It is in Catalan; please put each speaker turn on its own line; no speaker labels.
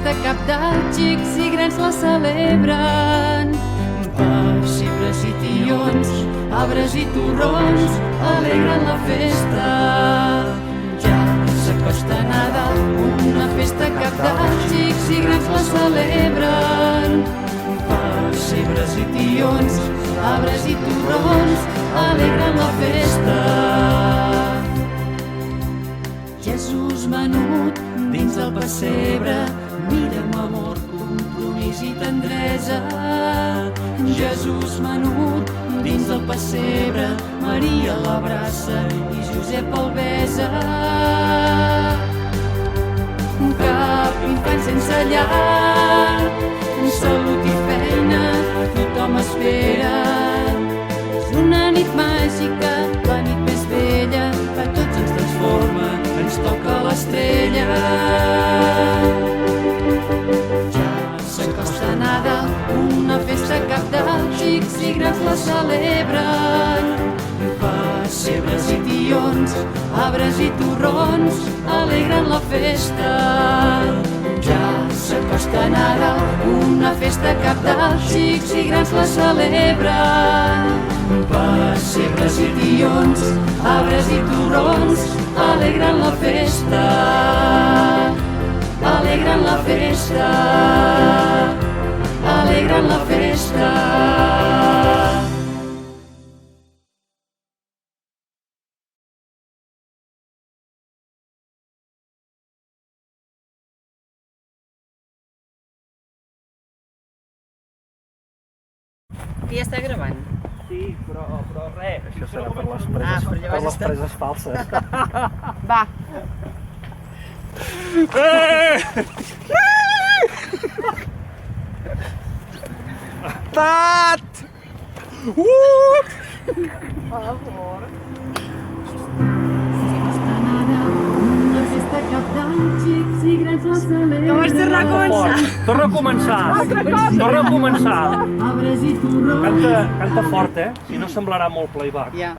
festa cabdal, xics i grans la celebren. Pessebres i tions, arbres i torrons alegren la festa. Ja s'acosta Nadal, una festa cabdal, xics i grans la celebren. Pessebres i tions, arbres i torrons alegren la festa. Jesús menut dins del pessebre, mira'm amor, compromís i tendresa. Jesús menut dins del pessebre, Maria l'abraça i Josep el besa. Cap infant sense llar, salut i feina, tothom espera. És una nit màgica, la nit més bella, a tots ens transforma, ens toca l'estrella. Ja s'acosta Nadal, una festa cabdal, xics i grans la celebren. Pessebres i tions, arbres i torrons alegren la festa. Ja s'acosta Nadal, una festa cabdal, xics i grans la celebren. Pessebres i tions, arbres i torrons alegren la festa. Alegren la festa. Alegren la festa.
Ja està gravant?
Sí, però res.
Això serà per les preses falses.
Va.
Tat!
Una festa cabdal, xics i grans la celebren.
Com has tornat a començar?
Torna a començar. Torna a començar.
Arbres i torrons
Canta fort, si no semblarà molt playback.
Ja.